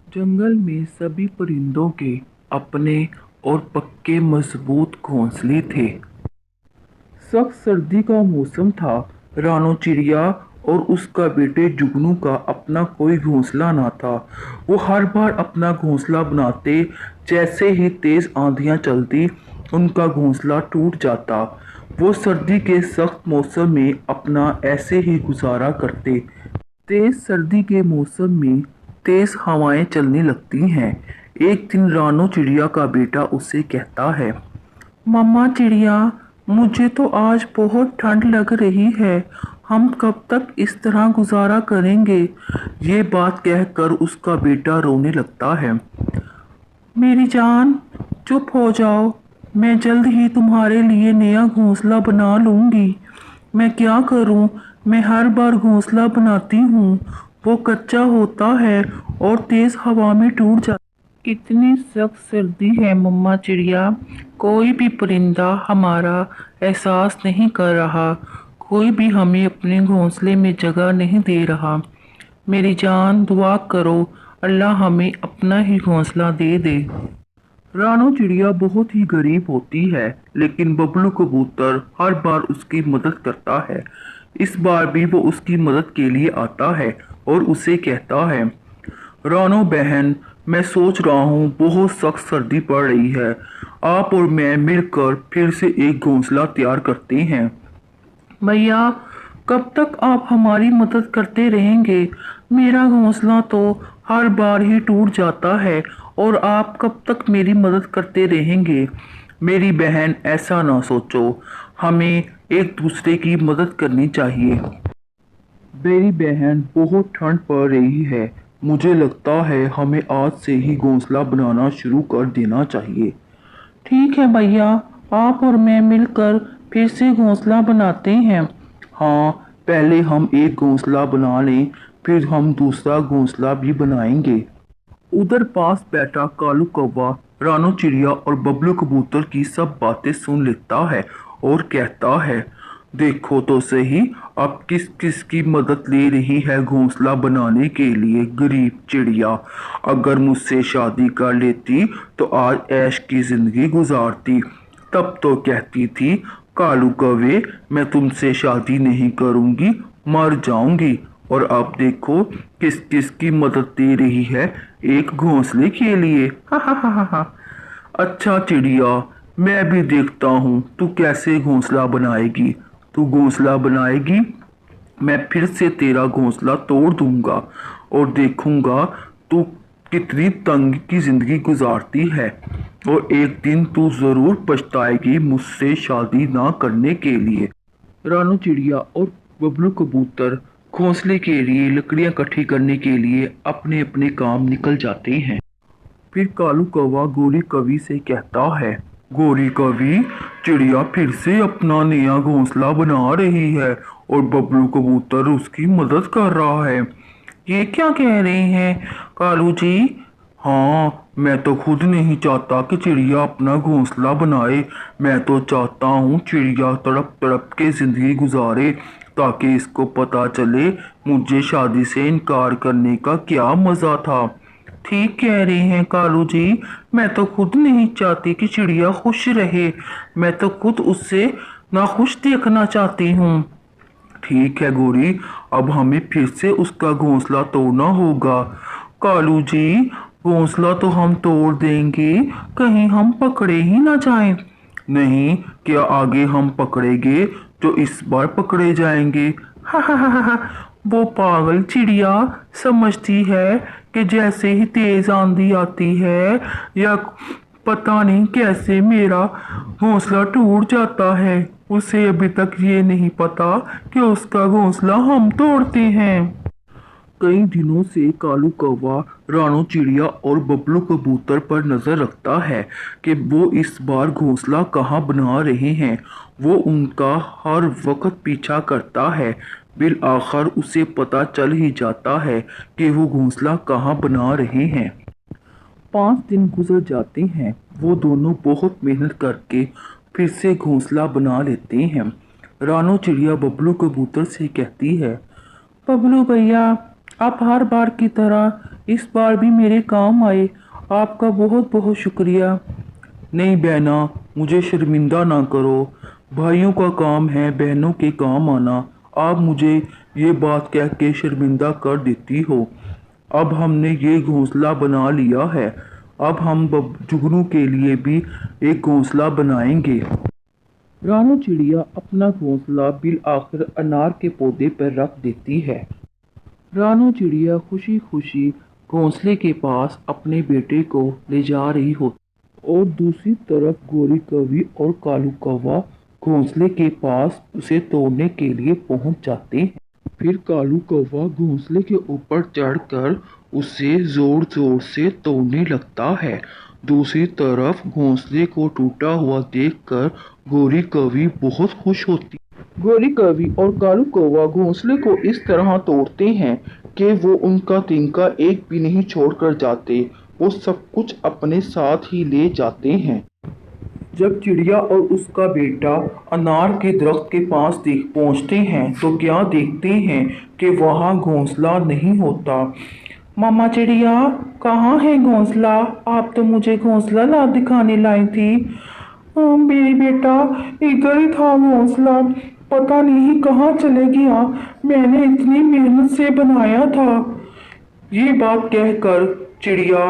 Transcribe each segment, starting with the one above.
जंगल में सभी परिंदों के अपने और पक्के मजबूत घोंसले थे। सख्त सर्दी का मौसम था। रानो चिड़िया और उसका बेटे जुगनू का अपना कोई घोंसला ना था। वो हर बार अपना घोंसला बनाते, जैसे ही तेज आंधियां चलती उनका घोंसला टूट जाता। वो सर्दी के सख्त मौसम में अपना ऐसे ही गुजारा करते। तेज सर्दी के मौसम में तेज हवाएं चलने लगती हैं। एक दिन रानो चिड़िया का बेटा उससे कहता है, मम्मा चिड़िया, मुझे तो आज बहुत ठंड लग रही है। हम कब तक इस तरह गुजारा करेंगे? ये बात कहकर उसका बेटा रोने लगता है। मेरी जान, चुप हो जाओ। मैं जल्द ही तुम्हारे लिए नया घोंसला बना लूंगी। मैं क्या करूं? मैं हर बार घोंसला बनाती हूँ, वो कच्चा होता है और तेज हवा में टूट जाता। कितनी सख्त सर्दी है मम्मा चिड़िया। कोई भी परिंदा हमारा एहसास नहीं कर रहा। कोई भी हमें अपने घोंसले में जगह नहीं दे रहा। मेरी जान, दुआ करो अल्लाह हमें अपना ही घोंसला दे दे। रानो चिड़िया बहुत ही गरीब होती है, लेकिन बबलू कबूतर हर बार उसकी मदद करता है। इस बार भी वो उसकी मदद के लिए आता है और उसे कहता है, रानो बहन, मैं सोच रहा हूँ बहुत सख्त सर्दी पड़ रही है। आप और मैं मिलकर फिर से एक घोंसला तैयार करते हैं। भैया, कब तक आप हमारी मदद करते रहेंगे? मेरा घोंसला तो हर बार ही टूट जाता है और आप कब तक मेरी मदद करते रहेंगे? मेरी बहन, ऐसा ना सोचो। हमें एक दूसरे की मदद करनी चाहिए। मेरी बहन, बहुत ठंड पड़ रही है। मुझे लगता है हमें आज से ही घोंसला बनाना शुरू कर देना चाहिए। ठीक है भैया, आप और मैं मिलकर फिर से घोंसला बनाते हैं। हाँ, पहले हम एक घोंसला बना लें, फिर हम दूसरा घोंसला भी बनाएंगे। उधर पास बैठा कालू कौवा रानो चिड़िया और बबलू कबूतर की सब बातें सुन लेता है और कहता है, देखो तो सही, अब किस किस की मदद ले रही है घोंसला बनाने के लिए गरीब चिड़िया। अगर मुझसे शादी कर लेती तो आज ऐश की जिंदगी गुजारती। तब तो कहती थी, कालू कौवे, मैं तुमसे शादी नहीं करूंगी, मर जाऊंगी। और अब देखो किस किस की मदद दे रही है एक घोंसले के लिए। हा हा हा हा हा। अच्छा चिड़िया, मैं भी देखता हूँ तू कैसे घोंसला बनाएगी। तू घोंसला बनाएगी, मैं फिर से तेरा घोंसला तोड़ दूंगा और देखूंगा तू कितनी तंग की जिंदगी गुजारती है। और एक दिन तू जरूर पछताएगी मुझसे शादी ना करने के लिए। रानू चिड़िया और बबलू कबूतर घोंसले के लिए लकड़ियां इकट्ठी करने के लिए अपने अपने काम निकल जाते हैं। फिर कालू कौवा गोरी कवि से कहता है, गोरी कवि, चिड़िया फिर से अपना नया घोंसला बना रही है और बबलू कबूतर उसकी मदद कर रहा है। ये क्या कह रहे हैं कालू जी? हाँ, मैं तो खुद नहीं चाहता कि चिड़िया अपना घोंसला बनाए। मैं तो चाहता हूँ चिड़िया तड़प तड़प के जिंदगी गुजारे, ताकि इसको पता चले मुझे शादी से इनकार करने का क्या मजा था। ठीक कह रहे हैं कालू जी, मैं तो खुद नहीं चाहती कि चिड़िया खुश रहे। मैं तो खुद उससे नाखुश देखना चाहती हूँ। ठीक है गोरी, अब हमें फिर से उसका घोंसला तोड़ना होगा। कालू जी, घोंसला तो हम तोड़ देंगे, कहीं हम पकड़े ही ना जाएं। नहीं, क्या आगे हम पकड़ेंगे तो इस बार पकड़े जाएंगे। हा हा हा हा। वो पागल चिड़िया समझती है कि जैसे ही तेज आंधी आती है या पता नहीं कैसे मेरा घोंसला टूट जाता है। उसे अभी तक ये नहीं पता कि उसका घोंसला हम तोड़ते हैं। कई दिनों से कालू कौवा रानो चिड़िया और बबलू कबूतर पर नजर रखता है कि वो इस बार घोंसला कहाँ बना रहे हैं। वो उनका हर वक्त पीछा करता है। बिल आखिर उसे पता चल ही जाता है कि वो घोंसला कहाँ बना रहे हैं। 5 दिन गुजर जाते हैं। वो दोनों बहुत मेहनत करके फिर से घोंसला बना लेते हैं। रानो चिड़िया बबलू कबूतर से कहती है, बबलू भैया, आप हर बार की तरह इस बार भी मेरे काम आए। आपका बहुत बहुत शुक्रिया। नहीं बहना, मुझे शर्मिंदा ना करो। भाइयों का काम है बहनों के काम आना। आप मुझे ये बात कह के शर्मिंदा कर देती हो। अब हमने ये घोंसला बना लिया है। अब हम जुगनू के लिए भी एक घोंसला बनाएंगे। रानू चिड़िया अपना घोंसला बिल आखिर अनार के पौधे पर रख देती है। रानू चिड़िया खुशी खुशी घोंसले के पास अपने बेटे को ले जा रही होती और दूसरी तरफ गोरी कौवी और कालू कौवा घोंसले के पास उसे तोड़ने के लिए पहुंच जाते हैं। फिर कालू कौवा घोंसले के ऊपर चढ़कर उसे जोर जोर से तोड़ने लगता है। दूसरी तरफ घोंसले को टूटा हुआ देखकर गोरी कौवी बहुत खुश होती। गोरी कौवी और कालू कौवा घोंसले को इस तरह तोड़ते हैं कि वो उनका तिनका एक भी नहीं छोड़कर जाते। वो सब कुछ अपने साथ ही ले जाते हैं। जब चिड़िया और उसका बेटा अनार के दरख्त के पास पहुंचते हैं तो क्या देखते हैं कि वहाँ घोंसला नहीं होता। मामा चिड़िया, कहाँ है घोंसला? आप तो मुझे घोंसला ला दिखाने लाई थी। मेरी बेटा, इधर ही था घोंसला, पता नहीं कहाँ चले गया। मैंने इतनी मेहनत से बनाया था। ये बात कहकर चिड़िया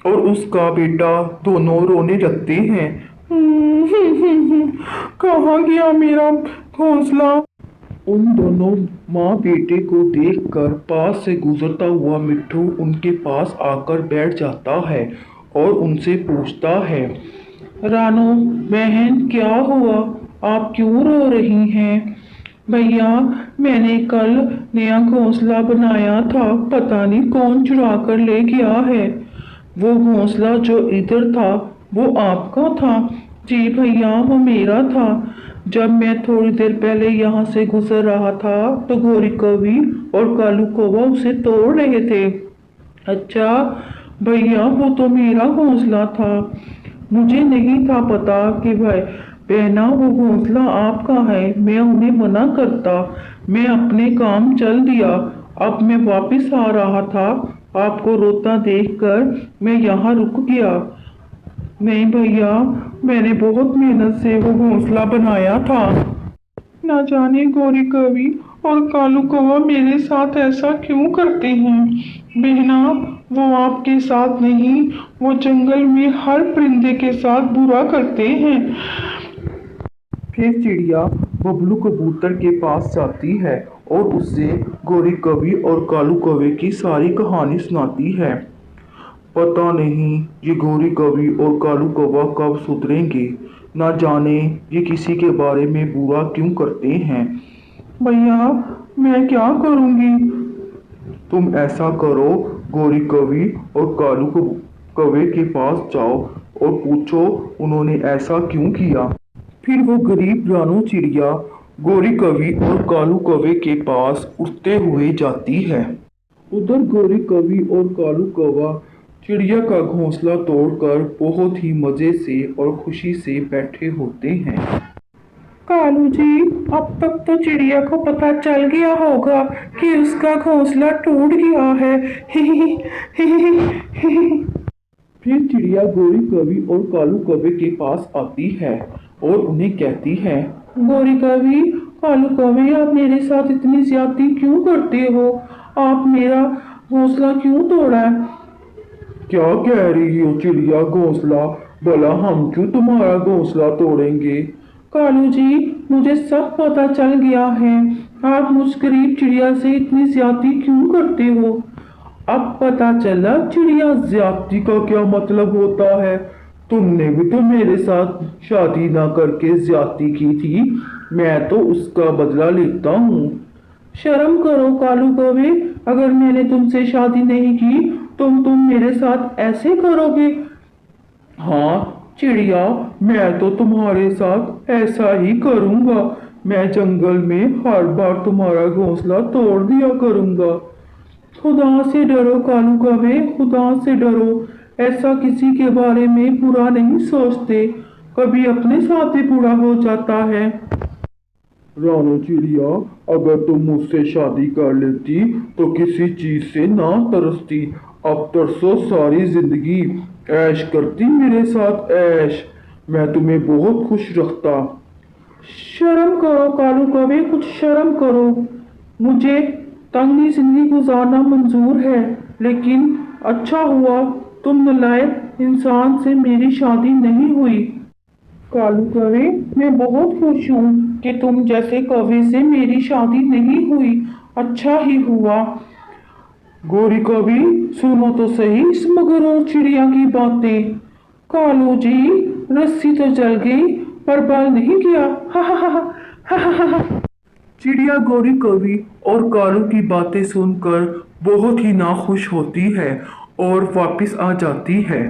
और उसका बेटा दोनों रोने लगते हैं। कहाँ गया मेरा घोंसला? उन दोनों माँ बेटे को देखकर पास से गुजरता हुआ मिट्ठू उनके पास आकर बैठ जाता है और उनसे पूछता है, रानू बहन, क्या हुआ? आप क्यों रो रही हैं? भैया, मैंने कल नया घोंसला बनाया था, पता नहीं कौन चुरा कर ले गया है। वो घोंसला जो इधर था वो आपका था? जी भैया, वो मेरा था। जब मैं थोड़ी देर पहले यहाँ से गुजर रहा था तो गोरी कौवी और कालू कौवा उसे तोड़ रहे थे। अच्छा भैया, वो तो मेरा घोंसला था। मुझे नहीं था पता कि भाई बहना वो घोंसला आपका है। मैं उन्हें मना करता, मैं अपने काम चल दिया। अब मैं वापस आ रहा था, आपको रोता देखकर मैं यहाँ रुक गया। नहीं भैया, मैंने बहुत मेहनत से वो घोंसला बनाया था। ना जाने गोरी कौवी और कालू कौवा मेरे साथ ऐसा क्यों करते हैं। बहना, वो आपके साथ नहीं, वो जंगल में हर परिंदे के साथ बुरा करते हैं। फिर चिड़िया बबलू कबूतर के पास जाती है और उसे गोरी कौवी और कालू कौवे की सारी कहानी सुनाती है। पता नहीं ये गोरी कौवी और कालू कौवा कब सुधरेंगे। ना जाने ये किसी के बारे में बुरा क्यों करते हैं। भैया, मैं क्या करूँगी? तुम ऐसा करो, गोरी कौवी और कालू कौवे के पास जाओ और पूछो उन्होंने ऐसा क्यों किया। फिर वो गरीब रानू चिड़िया गोरी कौवी और कालू कौवे के पास उड़ते हुए जाती है। उधर गोरी कौवी और कालू कौवा चिड़िया का घोंसला तोड़कर बहुत ही मजे से और खुशी से बैठे होते हैं। कालू जी, अब तक तो चिड़िया को पता चल गया होगा कि उसका घोंसला टूट गया है। फिर चिड़िया गोरी कौवी और कालू कौवे के पास आती है और उन्हें कहती है, गोरी कौवी, कालू कौवे, आप मेरे साथ इतनी ज्यादती क्यों करते हो? आप मेरा घोंसला क्यों तोड़ा? क्या कह रही हो चिड़िया? घोंसला? भला हम क्यों तुम्हारा घोंसला तोड़ेंगे? कालू जी, मुझे सब पता चल गया है। आप मुझ गरीब चिड़िया से इतनी ज्यादती क्यों करते हो? अब पता चला चिड़िया, ज्यादती का क्या मतलब होता है। तुमने भी तो मेरे साथ शादी ना करके ज्यादती की थी। मैं तो उसका बदला लेता हूँ। शर्म करो कालू कौवे, अगर मैंने तुमसे शादी नहीं की तो तुम मेरे साथ ऐसे करोगे? हाँ चिड़िया, मैं तो तुम्हारे साथ ऐसा ही करूँगा। मैं जंगल में हर बार तुम्हारा घोंसला तोड़ दिया करूँगा। खुदा से डरो कालू कौवे, खुदा से डरो। ऐसा किसी के बारे में बुरा नहीं सोचते, कभी अपने साथ ही बुरा हो जाता है। रानो चिड़िया, अगर तुम मुझसे शादी कर लेती तो किसी चीज से ना तरसती। अब तरसो सारी जिंदगी, ऐश करती मेरे साथ ऐश। मैं तुम्हें बहुत खुश रखता। शर्म करो कालू कौवे, कुछ शर्म करो। मुझे तंगी जिंदगी गुजारना मंजूर है, लेकिन अच्छा हुआ तुम नालायक इंसान से मेरी शादी नहीं हुई। कालू कौवे, मैं बहुत खुश हूँ कि तुम जैसे कौवे से मेरी शादी नहीं हुई। अच्छा ही हुआ। गोरी कवि, सुनो तो सही इस मगर और चिड़िया की बातें। कालू जी, रस्सी तो जल गई पर बल नहीं गया। हा हा हा हा हा हा हा। चिड़िया गोरी कवि और कालू की बातें सुनकर बहुत ही नाखुश होती है और वापस आ जाती है।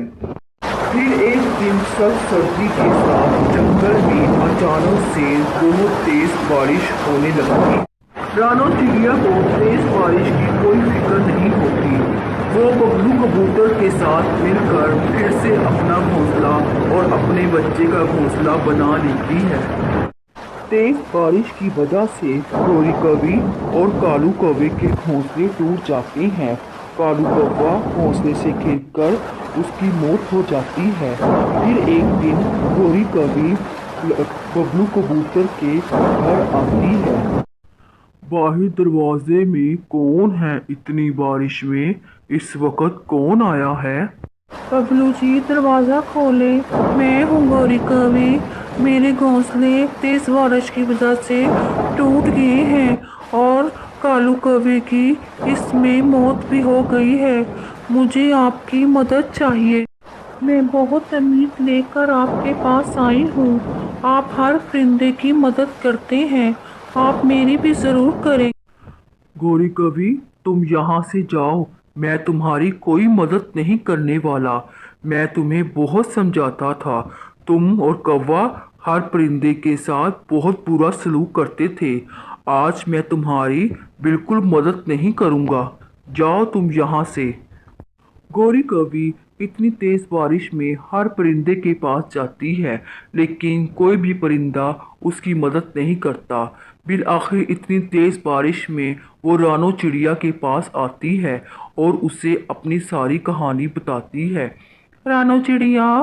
फिर एक दिन सख्त सर्दी के साथ जंगल में अचानक से बहुत तेज बारिश होने लगती। रानो चिड़िया को तेज बारिश की कोई फिक्र नहीं होती। वो बबलू कबूतर के साथ मिलकर फिर से अपना घोंसला और अपने बच्चे का घोंसला बना लेती है। तेज बारिश की वजह से गोरी कवि और कालू कौवे के घोंसले टूट जाते हैं। कालू कौवा घोंसले से गिरकर उसकी मौत हो जाती है। फिर एक दिन गोरी कवि बबलू कबूतर के घर आती है। बाहर दरवाजे में कौन है? इतनी बारिश में इस वक्त कौन आया है? बबलू जी, दरवाजा खोले। मैं हूँ गोरी कवि। मेरे घोंसले तेज बारिश की वजह से टूट गए हैं और कालू कवि की इसमें मौत भी हो गई है। मुझे आपकी मदद चाहिए। मैं बहुत उम्मीद लेकर आपके पास आई हूँ। आप हर परिंदे की मदद करते हैं, आप मेरी भी जरूर करें। गोरी कवि, तुम यहाँ से जाओ। मैं तुम्हारी कोई मदद नहीं करने वाला। मैं तुम्हें बहुत समझाता था। तुम और कौवा हर परिंदे के साथ बहुत बुरा सलूक करते थे। आज मैं तुम्हारी बिल्कुल मदद नहीं करूँगा। जाओ तुम यहाँ से। गोरी कवि इतनी तेज बारिश में हर परिंदे के पास जाती है, लेकिन कोई भी परिंदा उसकी मदद नहीं करता। बिल आखिर इतनी तेज बारिश में वो रानो चिड़िया के पास आती है और उसे अपनी सारी कहानी बताती है। रानो चिड़िया,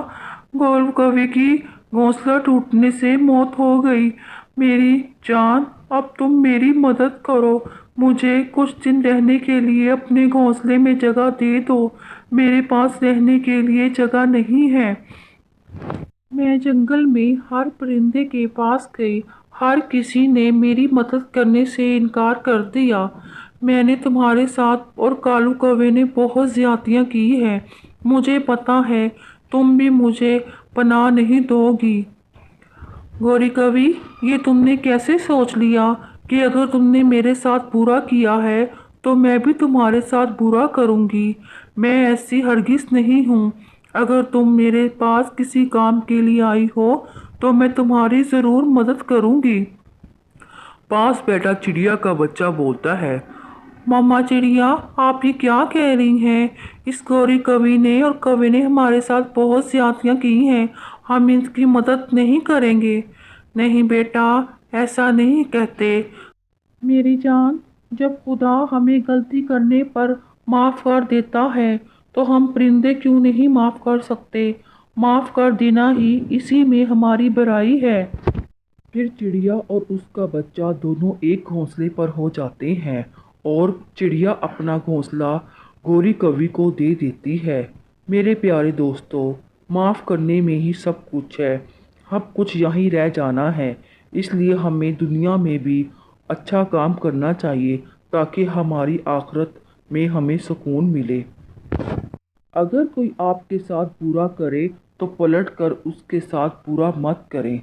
गोल कवि की घोंसला टूटने से मौत हो गई। मेरी जान, अब तुम मेरी मदद करो। मुझे कुछ दिन रहने के लिए अपने घोंसले में जगह दे दो। मेरे पास रहने के लिए जगह नहीं है। मैं जंगल में हर परिंदे के पास गई, हर किसी ने मेरी मदद करने से इनकार कर दिया। मैंने तुम्हारे साथ और कालू कौवे ने बहुत ज्यादतियाँ की हैं। मुझे पता है तुम भी मुझे पनाह नहीं दोगी। गौरी कवि, ये तुमने कैसे सोच लिया कि अगर तुमने मेरे साथ बुरा किया है तो मैं भी तुम्हारे साथ बुरा करूँगी? मैं ऐसी हरगिज़ नहीं हूँ। अगर तुम मेरे पास किसी काम के लिए आई हो तो मैं तुम्हारी ज़रूर मदद करूँगी। पास बैठा चिड़िया का बच्चा बोलता है, मामा चिड़िया, आप ये क्या कह रही हैं? इस गौरी कवि ने और कवि ने हमारे साथ बहुत ज्यादतियाँ की हैं। हम इनकी मदद नहीं करेंगे। नहीं बेटा, ऐसा नहीं कहते। मेरी जान, जब खुदा हमें गलती करने पर माफ़ कर देता है तो हम परिंदे क्यों नहीं माफ़ कर सकते? माफ़ कर देना ही इसी में हमारी बुराई है। फिर चिड़िया और उसका बच्चा दोनों एक घोंसले पर हो जाते हैं और चिड़िया अपना घोंसला गोरी कवि को दे देती है। मेरे प्यारे दोस्तों, माफ़ करने में ही सब कुछ है। अब कुछ यहीं रह जाना है, इसलिए हमें दुनिया में भी अच्छा काम करना चाहिए ताकि हमारी आखिरत में हमें सुकून मिले। अगर कोई आपके साथ बुरा करे तो पलट कर उसके साथ बुरा मत करें।